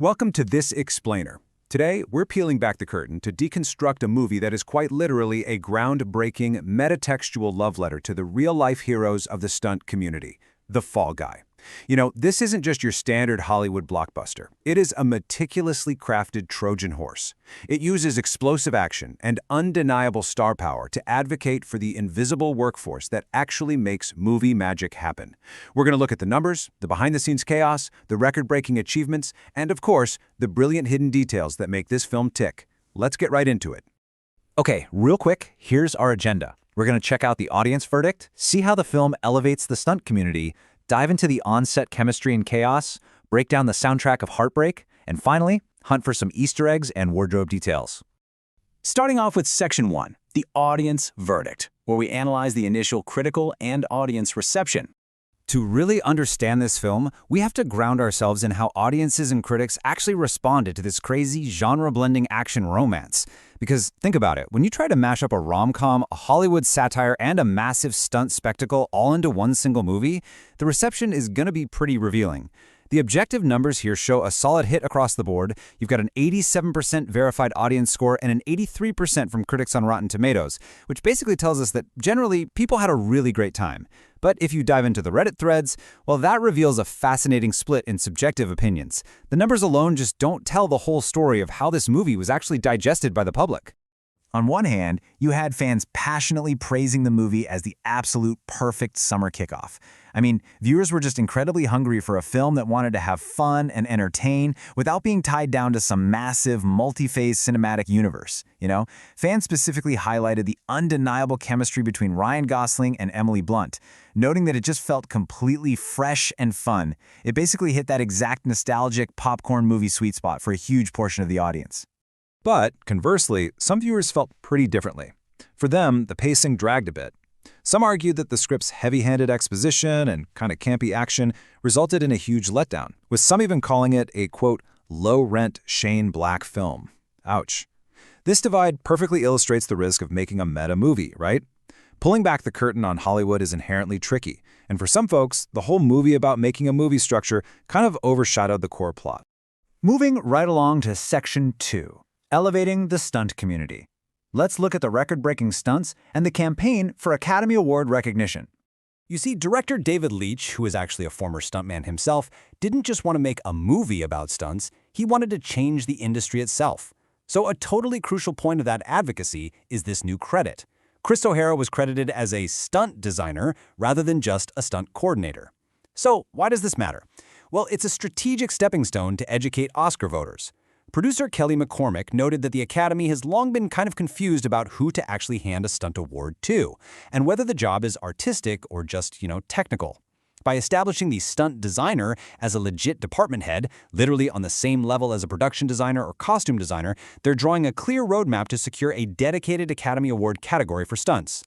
Welcome to This Explainer. Today, we're peeling back the curtain to deconstruct a movie that is quite literally a groundbreaking, metatextual love letter to the real-life heroes of the stunt community, The Fall Guy. You know, this isn't just your standard Hollywood blockbuster. It is a meticulously crafted Trojan horse. It uses explosive action and undeniable star power to advocate for the invisible workforce that actually makes movie magic happen. We're going to look at the numbers, the behind-the-scenes chaos, the record-breaking achievements, and of course, the brilliant hidden details that make this film tick. Let's get right into it. Okay, real quick, here's our agenda. We're going to check out the audience verdict, see how the film elevates the stunt community, dive into the on-set chemistry and chaos, break down the soundtrack of Heartbreak, and finally, hunt for some Easter eggs and wardrobe details. Starting off with Section 1, the audience verdict, where we analyze the initial critical and audience reception. To really understand this film, we have to ground ourselves in how audiences and critics actually responded to this crazy genre-blending action romance. Because think about it, when you try to mash up a rom-com, a Hollywood satire, and a massive stunt spectacle all into one single movie, the reception is gonna be pretty revealing. The objective numbers here show a solid hit across the board. You've got an 87% verified audience score and an 83% from critics on Rotten Tomatoes, which basically tells us that generally people had a really great time. But if you dive into the Reddit threads, well, that reveals a fascinating split in subjective opinions. The numbers alone just don't tell the whole story of how this movie was actually digested by the public. On one hand, you had fans passionately praising the movie as the absolute perfect summer kickoff. I mean, viewers were just incredibly hungry for a film that wanted to have fun and entertain without being tied down to some massive, multi-phase cinematic universe, Fans specifically highlighted the undeniable chemistry between Ryan Gosling and Emily Blunt, noting that it just felt completely fresh and fun. It basically hit that exact nostalgic popcorn movie sweet spot for a huge portion of the audience. But, conversely, some viewers felt pretty differently. For them, the pacing dragged a bit. Some argued that the script's heavy-handed exposition and kind of campy action resulted in a huge letdown, with some even calling it a, quote, low-rent Shane Black film. Ouch. This divide perfectly illustrates the risk of making a meta movie, right? Pulling back the curtain on Hollywood is inherently tricky, and for some folks, the whole movie about making a movie structure kind of overshadowed the core plot. Moving right along to Section 2. Elevating the stunt community. Let's look at the record-breaking stunts and the campaign for Academy Award recognition. You see, director David Leitch, who is actually a former stuntman himself, didn't just want to make a movie about stunts, he wanted to change the industry itself. So a totally crucial point of that advocacy is this new credit. Chris O'Hara was credited as a stunt designer rather than just a stunt coordinator. So why does this matter? Well, it's a strategic stepping stone to educate Oscar voters. Producer Kelly McCormick noted that the Academy has long been kind of confused about who to actually hand a stunt award to, and whether the job is artistic or just, technical. By establishing the stunt designer as a legit department head, literally on the same level as a production designer or costume designer, they're drawing a clear roadmap to secure a dedicated Academy Award category for stunts.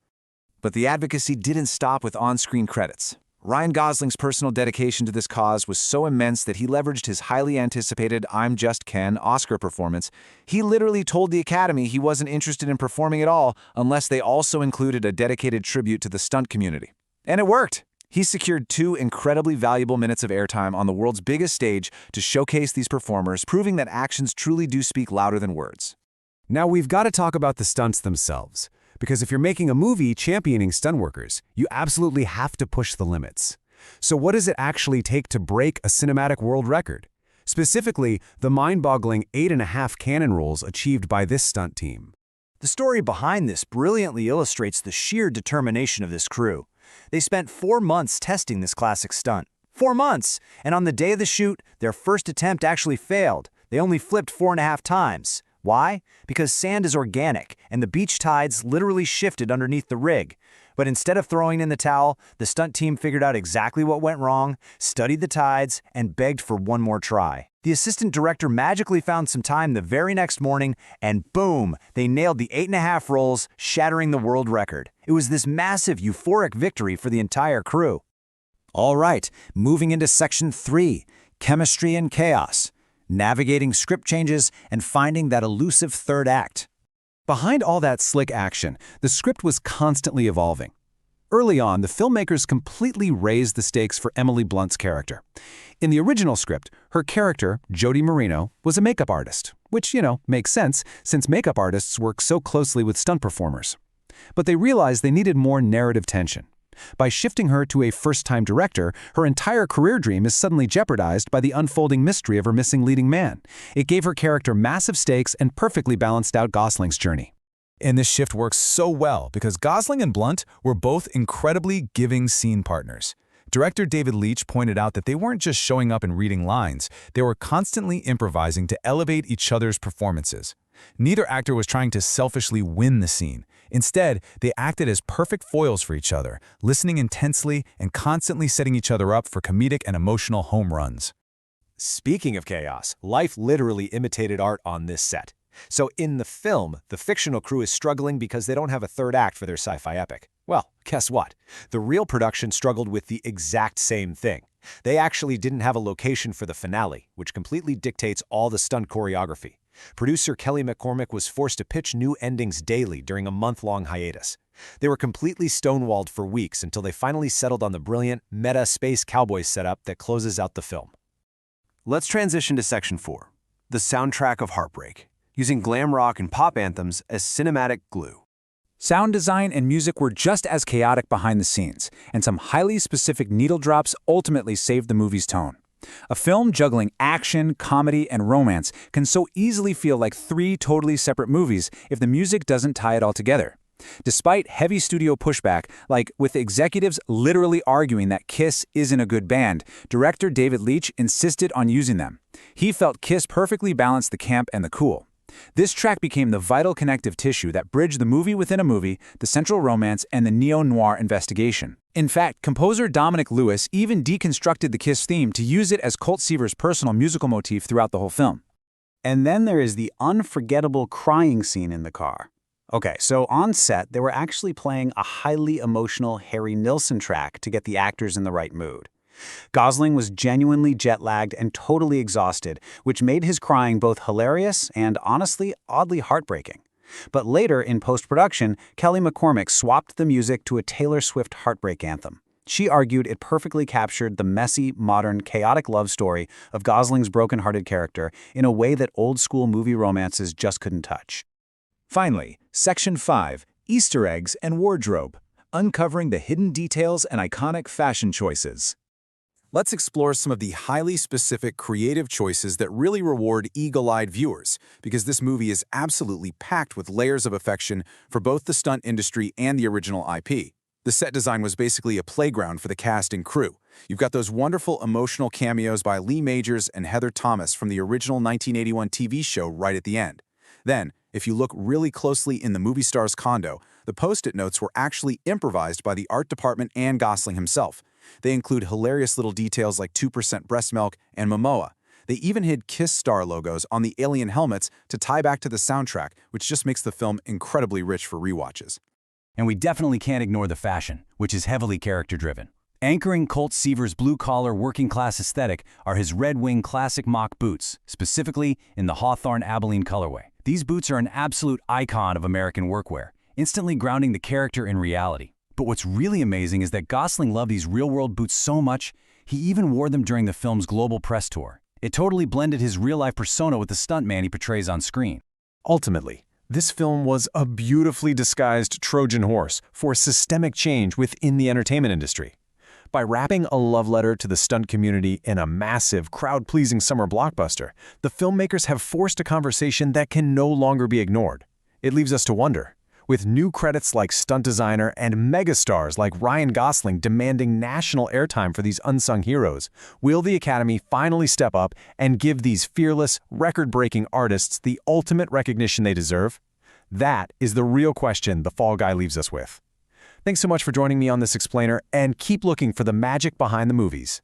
But the advocacy didn't stop with on-screen credits. Ryan Gosling's personal dedication to this cause was so immense that he leveraged his highly anticipated I'm Just Ken Oscar performance. He literally told the Academy he wasn't interested in performing at all unless they also included a dedicated tribute to the stunt community. And it worked! He secured 2 incredibly valuable minutes of airtime on the world's biggest stage to showcase these performers, proving that actions truly do speak louder than words. Now we've got to talk about the stunts themselves. Because if you're making a movie championing stunt workers, you absolutely have to push the limits. So what does it actually take to break a cinematic world record? Specifically, the mind-boggling 8.5 cannon rolls achieved by this stunt team. The story behind this brilliantly illustrates the sheer determination of this crew. They spent 4 months testing this classic stunt. 4 months! And on the day of the shoot, their first attempt actually failed. They only flipped 4.5 times. Why? Because sand is organic, and the beach tides literally shifted underneath the rig. But instead of throwing in the towel, the stunt team figured out exactly what went wrong, studied the tides, and begged for one more try. The assistant director magically found some time the very next morning, and boom, they nailed the 8.5 rolls, shattering the world record. It was this massive, euphoric victory for the entire crew. All right, moving into Section 3, Chemistry and Chaos. Navigating script changes and finding that elusive third act. Behind all that slick action, the script was constantly evolving. Early on, the filmmakers completely raised the stakes for Emily Blunt's character. In the original script, her character, Jody Marino, was a makeup artist, which, makes sense since makeup artists work so closely with stunt performers. But they realized they needed more narrative tension. By shifting her to a first-time director, her entire career dream is suddenly jeopardized by the unfolding mystery of her missing leading man. It gave her character massive stakes and perfectly balanced out Gosling's journey. And this shift works so well because Gosling and Blunt were both incredibly giving scene partners. Director David Leitch pointed out that they weren't just showing up and reading lines, they were constantly improvising to elevate each other's performances. Neither actor was trying to selfishly win the scene. Instead, they acted as perfect foils for each other, listening intensely and constantly setting each other up for comedic and emotional home runs. Speaking of chaos, life literally imitated art on this set. So in the film, the fictional crew is struggling because they don't have a third act for their sci-fi epic. Well, guess what? The real production struggled with the exact same thing. They actually didn't have a location for the finale, which completely dictates all the stunt choreography. Producer Kelly McCormick was forced to pitch new endings daily during a month-long hiatus. They were completely stonewalled for weeks until they finally settled on the brilliant meta space cowboy setup that closes out the film. Let's transition to Section 4, the soundtrack of Heartbreak, using glam rock and pop anthems as cinematic glue. Sound design and music were just as chaotic behind the scenes, and some highly specific needle drops ultimately saved the movie's tone. A film juggling action, comedy, and romance can so easily feel like three totally separate movies if the music doesn't tie it all together. Despite heavy studio pushback, like with executives literally arguing that Kiss isn't a good band, director David Leitch insisted on using them. He felt Kiss perfectly balanced the camp and the cool. This track became the vital connective tissue that bridged the movie within a movie, the central romance, and the neo-noir investigation. In fact, composer Dominic Lewis even deconstructed the Kiss theme to use it as Colt Seaver's personal musical motif throughout the whole film. And then there is the unforgettable crying scene in the car. Okay, so on set, they were actually playing a highly emotional Harry Nilsson track to get the actors in the right mood. Gosling was genuinely jet-lagged and totally exhausted, which made his crying both hilarious and, honestly, oddly heartbreaking. But later, in post-production, Kelly McCormick swapped the music to a Taylor Swift heartbreak anthem. She argued it perfectly captured the messy, modern, chaotic love story of Gosling's broken-hearted character in a way that old-school movie romances just couldn't touch. Finally, Section 5, Easter Eggs and Wardrobe, uncovering the hidden details and iconic fashion choices. Let's explore some of the highly specific creative choices that really reward eagle-eyed viewers, because this movie is absolutely packed with layers of affection for both the stunt industry and the original IP. The set design was basically a playground for the cast and crew. You've got those wonderful emotional cameos by Lee Majors and Heather Thomas from the original 1981 TV show right at the end. Then, if you look really closely in the movie star's condo, the post-it notes were actually improvised by the art department and Gosling himself. They include hilarious little details like 2% breast milk and Momoa. They even hid Kiss star logos on the alien helmets to tie back to the soundtrack, which just makes the film incredibly rich for rewatches. And we definitely can't ignore the fashion, which is heavily character-driven. Anchoring Colt Seaver's blue-collar working-class aesthetic are his Red Wing classic mock boots, specifically in the Hawthorne Abilene colorway. These boots are an absolute icon of American workwear, instantly grounding the character in reality. But what's really amazing is that Gosling loved these real-world boots so much, he even wore them during the film's global press tour. It totally blended his real-life persona with the stuntman he portrays on screen. Ultimately, this film was a beautifully disguised Trojan horse for systemic change within the entertainment industry. By wrapping a love letter to the stunt community in a massive, crowd-pleasing summer blockbuster, the filmmakers have forced a conversation that can no longer be ignored. It leaves us to wonder. With new credits like stunt designer and megastars like Ryan Gosling demanding national airtime for these unsung heroes, will the Academy finally step up and give these fearless, record-breaking artists the ultimate recognition they deserve? That is the real question the Fall Guy leaves us with. Thanks so much for joining me on this explainer, and keep looking for the magic behind the movies.